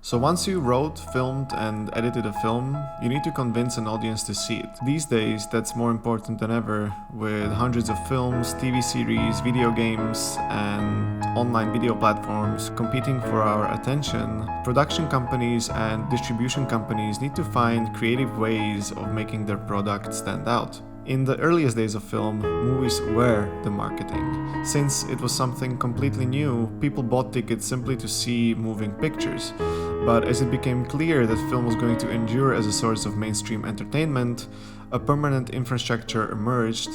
So once you wrote, filmed, and edited a film, you need to convince an audience to see it. These days, that's more important than ever, with hundreds of films, TV series, video games, and online video platforms competing for our attention. Production companies and distribution companies need to find creative ways of making their product stand out. In the earliest days of film, movies were the marketing. Since it was something completely new, people bought tickets simply to see moving pictures. But as it became clear that film was going to endure as a source of mainstream entertainment, a permanent infrastructure emerged,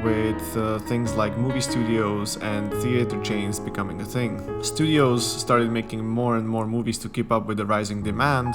with things like movie studios and theater chains becoming a thing. Studios started making more and more movies to keep up with the rising demand,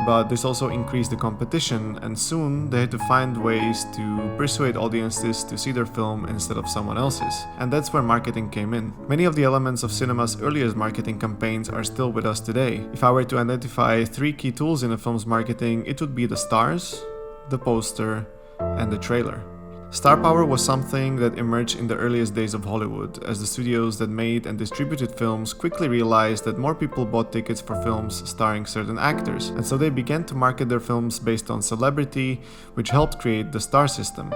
but this also increased the competition, and soon they had to find ways to persuade audiences to see their film instead of someone else's. And that's where marketing came in. Many of the elements of cinema's earliest marketing campaigns are still with us today. If I were to identify 3 key tools in a film's marketing, it would be the stars, the poster, and the trailer. Star power was something that emerged in the earliest days of Hollywood, as the studios that made and distributed films quickly realized that more people bought tickets for films starring certain actors, and so they began to market their films based on celebrity, which helped create the star system,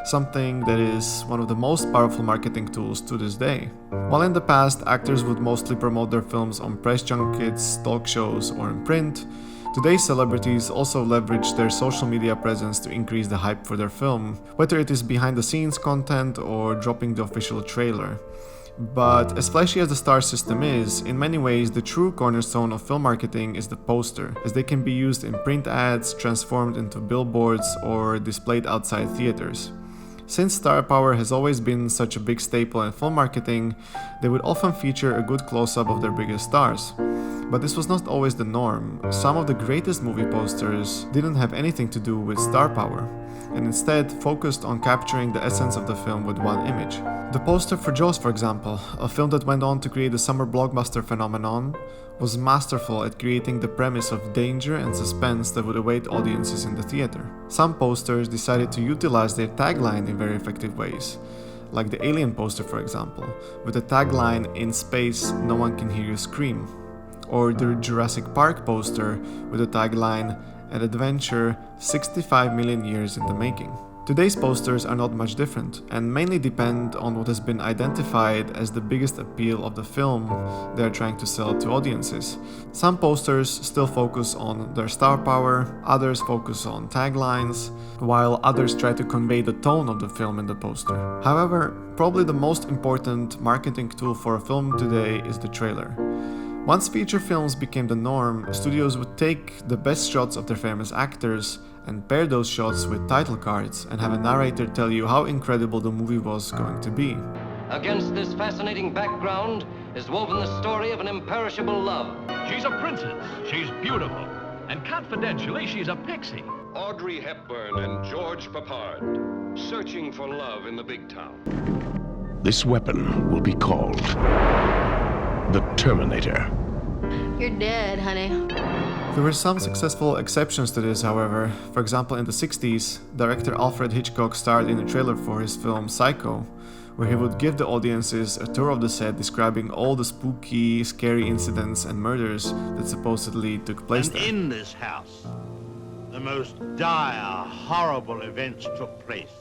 something that is one of the most powerful marketing tools to this day. While in the past, actors would mostly promote their films on press junkets, talk shows, or in print, today, celebrities also leverage their social media presence to increase the hype for their film, whether it is behind-the-scenes content or dropping the official trailer. But as flashy as the star system is, in many ways the true cornerstone of film marketing is the poster, as they can be used in print ads, transformed into billboards, or displayed outside theaters. Since star power has always been such a big staple in film marketing, they would often feature a good close-up of their biggest stars. But this was not always the norm. Some of the greatest movie posters didn't have anything to do with star power, and instead focused on capturing the essence of the film with one image. The poster for Jaws, for example, a film that went on to create the summer blockbuster phenomenon, was masterful at creating the premise of danger and suspense that would await audiences in the theater. Some posters decided to utilize their tagline in very effective ways, like the Alien poster, for example, with the tagline "In space, no one can hear you scream," or the Jurassic Park poster with the tagline "An adventure 65 million years in the making." Today's posters are not much different, and mainly depend on what has been identified as the biggest appeal of the film they are trying to sell to audiences. Some posters still focus on their star power, others focus on taglines, while others try to convey the tone of the film in the poster. However, probably the most important marketing tool for a film today is the trailer. Once feature films became the norm, studios would take the best shots of their famous actors and pair those shots with title cards and have a narrator tell you how incredible the movie was going to be. Against this fascinating background is woven the story of an imperishable love. She's a princess, she's beautiful, and confidentially, she's a pixie. Audrey Hepburn and George Peppard, searching for love in the big town. This weapon will be called the Terminator. You're dead, honey. There were some successful exceptions to this, however. For example, in the 60s, director Alfred Hitchcock starred in a trailer for his film Psycho, where he would give the audiences a tour of the set describing all the spooky, scary incidents and murders that supposedly took place And there. in this house, the most dire, horrible events took place.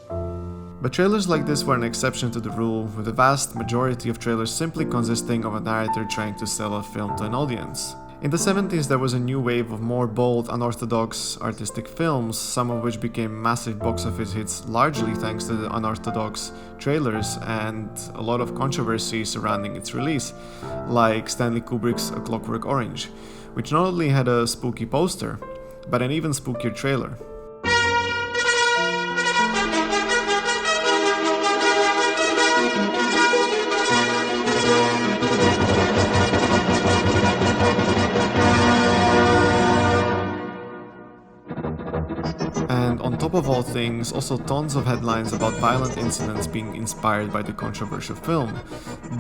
But trailers like this were an exception to the rule, with the vast majority of trailers simply consisting of a narrator trying to sell a film to an audience. In the 70s, there was a new wave of more bold, unorthodox artistic films, some of which became massive box office hits largely thanks to the unorthodox trailers and a lot of controversy surrounding its release, like Stanley Kubrick's A Clockwork Orange, which not only had a spooky poster, but an even spookier trailer. And on top of all things, also tons of headlines about violent incidents being inspired by the controversial film.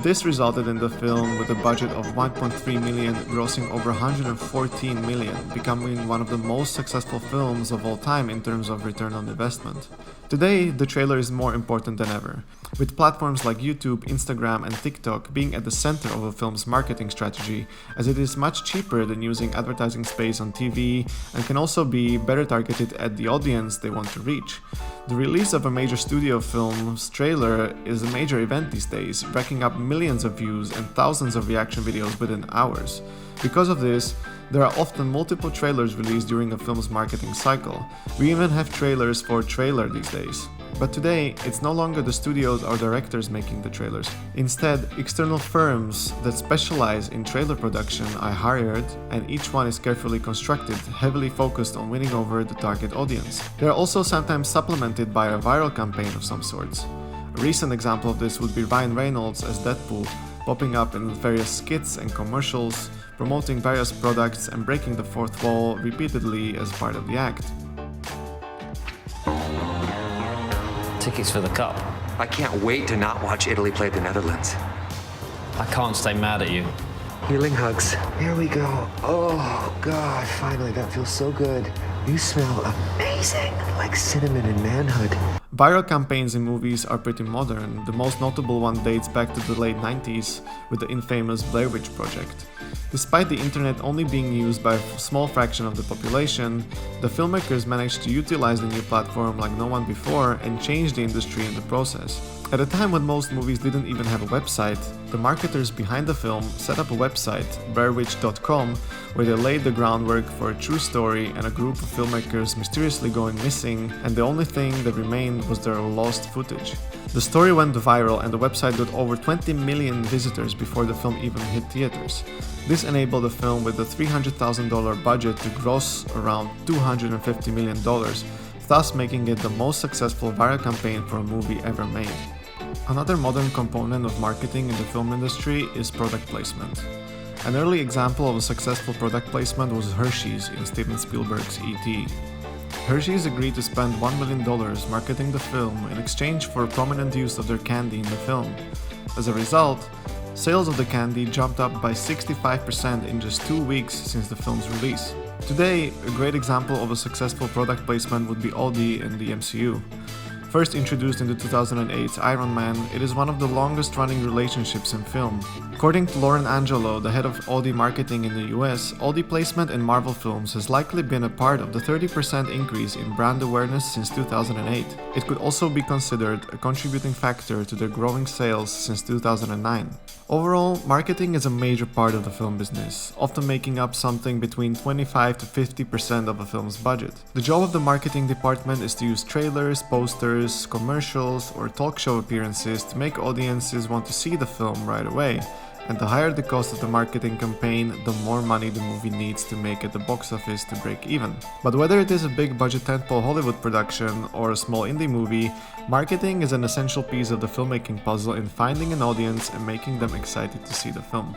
This resulted in the film with a budget of 1.3 million, grossing over 114 million, becoming one of the most successful films of all time in terms of return on investment. Today, the trailer is more important than ever, with platforms like YouTube, Instagram, and TikTok being at the center of a film's marketing strategy, as it is much cheaper than using advertising space on TV and can also be better targeted at the audience they want to reach. The release of a major studio film's trailer is a major event these days, racking up millions of views and thousands of reaction videos within hours. Because of this, there are often multiple trailers released during a film's marketing cycle. We even have trailers for trailer these days. But today, it's no longer the studios or directors making the trailers. Instead, external firms that specialize in trailer production are hired, and each one is carefully constructed, heavily focused on winning over the target audience. They are also sometimes supplemented by a viral campaign of some sorts. A recent example of this would be Ryan Reynolds as Deadpool, popping up in various skits and commercials, promoting various products and breaking the fourth wall repeatedly as part of the act. Tickets for the Cup. I can't wait to not watch Italy play the Netherlands. I can't stay mad at you. Healing hugs. Here we go. Oh, God, finally, that feels so good. You smell amazing, like cinnamon and manhood. Viral campaigns in movies are pretty modern. The most notable one dates back to the late 90s with the infamous Blair Witch Project. Despite the internet only being used by a small fraction of the population, the filmmakers managed to utilize the new platform like no one before and change the industry in the process. At a time when most movies didn't even have a website, the marketers behind the film set up a website, blairwitch.com, where they laid the groundwork for a true story and a group of filmmakers mysteriously going missing, and the only thing that remained was their lost footage. The story went viral and the website got over 20 million visitors before the film even hit theaters. This enabled the film with a $300,000 budget to gross around $250 million, thus making it the most successful viral campaign for a movie ever made. Another modern component of marketing in the film industry is product placement. An early example of a successful product placement was Hershey's in Steven Spielberg's E.T. Hershey's agreed to spend $1 million marketing the film in exchange for prominent use of their candy in the film. As a result, sales of the candy jumped up by 65% in just 2 weeks since the film's release. Today, a great example of a successful product placement would be Audi in the MCU. First introduced in the 2008's Iron Man, it is one of the longest-running relationships in film. According to Lauren Angelo, the head of Audi marketing in the US, Audi placement in Marvel films has likely been a part of the 30% increase in brand awareness since 2008. It could also be considered a contributing factor to their growing sales since 2009. Overall, marketing is a major part of the film business, often making up something between 25 to 50% of a film's budget. The job of the marketing department is to use trailers, posters, commercials, or talk show appearances to make audiences want to see the film right away. And the higher the cost of the marketing campaign, the more money the movie needs to make at the box office to break even. But whether it is a big budget tentpole Hollywood production or a small indie movie, marketing is an essential piece of the filmmaking puzzle in finding an audience and making them excited to see the film.